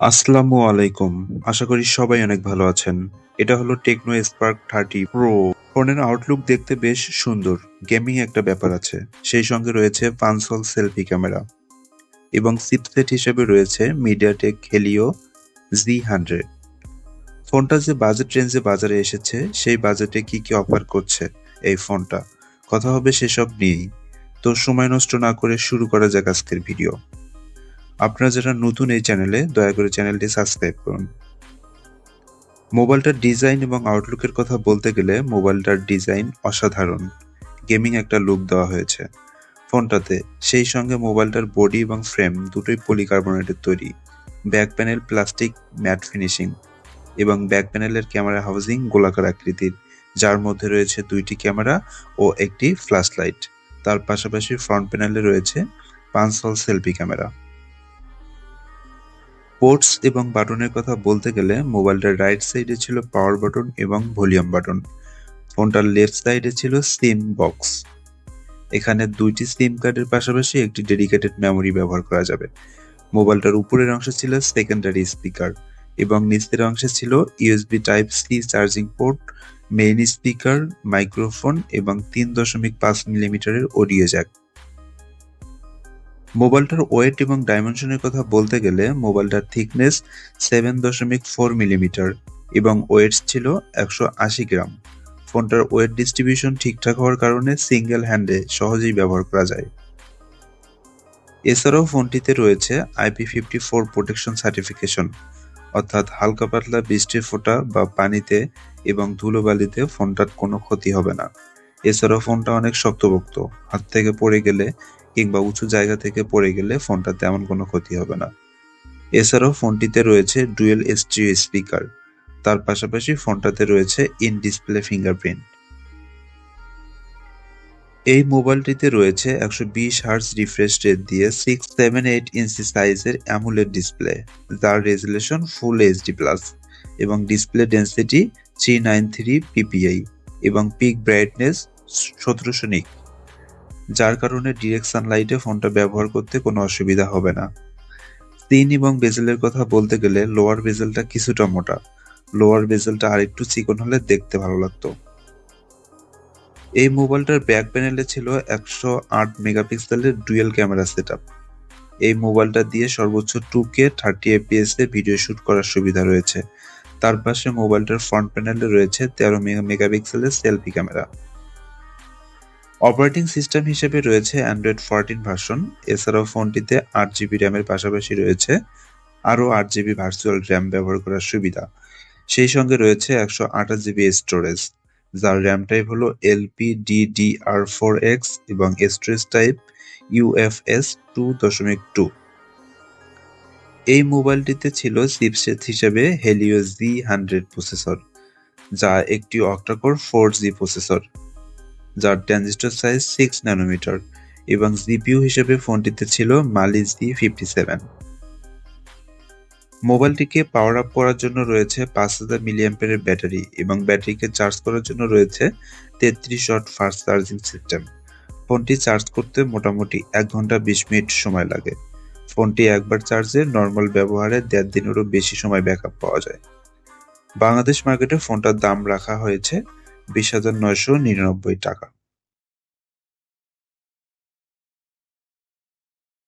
আসসালামু আলাইকুম। আশা করি সবাই অনেক ভালো আছেন। এটা হলো টেকনো স্পার্ক 30 প্রো। ফোনের আউটলুক দেখতে বেশ সুন্দর। গেমিং একটা ব্যাপার আছে। সেই সঙ্গে রয়েছে পাঁচল সেলফি ক্যামেরা এবং চিপসেট হিসেবে রয়েছে মিডিয়াটেক হেলিও Z100। ফোনটা যে বাজেট রেঞ্জে বাজারে এসেছে সেই বাজেটে কি অফার করছে এই ফোনটা, কথা হবে সেসব নিয়েই। তো সময় নষ্ট না করে শুরু করা যাক আজকের ভিডিও। আপনারা যারা নতুন এই চ্যানেলে, দয়া করে চ্যানেলটি সাবস্ক্রাইব করুন। মোবাইলটার ডিজাইন এবং আউটলুকের কথা বলতে গেলে মোবাইলটার ডিজাইন অসাধারণ। গেমিং একটা লুক দেওয়া হয়েছে ফোনটাতে। সেই সঙ্গে মোবাইলটার বডি এবং ফ্রেম দুটোই পলিকার্বনেটের তৈরি। Back panel plastic mat finishing এবং ব্যাক প্যানেলের ক্যামেরা হাউজিং গোলাকার আকৃতির, যার মধ্যে রয়েছে দুইটি ক্যামেরা ও একটি ফ্ল্যাশ লাইট। তার পাশাপাশি ফ্রন্ট প্যানেলে রয়েছে পাঁচল সেলফি ক্যামেরা। পোর্টস এবং বাটনের কথা বলতে গেলে মোবাইলটার রাইট সাইডে ছিল পাওয়ার বাটন এবং ভলিউম বাটন। ফোনটার লেফট সাইডে ছিল সিম বক্স। এখানে দুইটি সিম কার্ডের পাশাপাশি একটি ডেডিকেটেড মেমোরি ব্যবহার করা যাবে। মোবাইলটার উপরের অংশে ছিল সেকেন্ডারি স্পিকার এবং নিচের অংশে ছিল USB type C charging port, main speaker, microphone এবং 3.5 মিলিমিটারের অডিও জ্যাক। মোবাইলটার ওয়েট এবং ডাইমেনশনের কথা বলতে গেলে মোবাইলটার থিকনেস 7.4 মিলিমিটার এবং ওয়েট ছিল 180 গ্রাম। ফোনটার ওয়েট ডিস্ট্রিবিউশন ঠিকঠাক হওয়ার কারণে সিঙ্গেল হ্যান্ডে সহজেই ব্যবহার করা যায়। এছাড়াও ফোনটিতে রয়েছে IP54 প্রোটেকশন সার্টিফিকেশন, অর্থাৎ হালকা পাতলা বৃষ্টির ফোঁটা বা পানিতে এবং ধুলোবালিতে ফোনটার কোনো ক্ষতি হবে না। এছাড়াও ফোনটা অনেক শক্তপোক্ত, হাত থেকে পড়ে গেলে কিংবা উঁচু জায়গা থেকে পড়ে গেলে ফোনটা তেমন কোনো ক্ষতি হবে না। এছাড়াও ফোনটিতে রয়েছে ডুয়েল স্টিরিও স্পিকার। তার পাশাপাশি ফোনটাতে রয়েছে ইন ডিসপ্লে ফিঙ্গারপ্রিন্ট। এই মোবাইলটিতে রয়েছে 120 হার্জ রিফ্রেশ রেট দিয়ে 678 ইঞ্চি সাইজের অ্যামোলেড ডিসপ্লে, যার রেজুলেশন ফুল এইচডি প্লাস এবং ডিসপ্লে ডেন্সিটি 393 পিপিআই এবং পিক ব্রাইটনেস 1700 নিক, যার কারণে ডিরেক্ট সানলাইটে ফোনটা ব্যবহার করতে কোনো অসুবিধা হবে না। স্ক্রিন এবং বেজেলের কথা বলতে গেলে লোয়ার বেজেলটা কিছুটা মোটা। লোয়ার বেজেলটা আরেকটু চিকন হলে দেখতে ভালো লাগতো। এই মোবাইলটার ব্যাক প্যানেলে ছিল 108 মেগাপিক্সেলের ডুয়েল ক্যামেরা সেটআপ। এই মোবাইলটা দিয়ে সর্বোচ্চ 2K 30 fps এ ভিডিও শুট করার সুবিধা রয়েছে। তার পাশে মোবাইলটার ফ্রন্ট প্যানেলে রয়েছে 13 মেগাপিক্সেলের সেলফি ক্যামেরা। অপারেটিং সিস্টেম হিসেবে রয়েছে অ্যান্ড্রয়েড 14 ভার্সন। এছাড়াও ফোনটিতে 8GB র্যামের পাশাপাশি রয়েছে আরও 8GB ভার্চুয়াল র্যাম ব্যবহার করার সুবিধা। সেই সঙ্গে রয়েছে 128GB স্টোরেজ, যার র্যাম টাইপ হলো LPDDR4X এবং স্টোরেজ টাইপ UFS 2.2। এই মোবাইলটিতে ছিল চিপসেট হিসেবে হেলিও Z100 প্রসেসর, যা একটি অক্টাকোর 4G প্রসেসর, যার ট্রানজিস্টর সাইজ 6 ন্যানোমিটার এবং জিপিইউ হিসেবে ফোনটিতে ছিল মালি G57। মোবাইলটিকে পাওয়ার আপ করার জন্য রয়েছে 5000 মিলিঅ্যাম্পিয়ারের ব্যাটারি এবং ব্যাটারিকে চার্জ করার জন্য রয়েছে 33 ওয়াট ফাস্ট চার্জিং সিস্টেম। ফোনটি চার্জ করতে মোটামুটি 1 ঘন্টা 20 মিনিট সময় লাগে। ফোনটি একবার চার্জে নর্মাল ব্যবহারে 1.5 দিনেরও বেশি সময় ব্যাকআপ পাওয়া যায়। বাংলাদেশ মার্কেটে ফোনটার দাম রাখা হয়েছে 20,999 টাকা।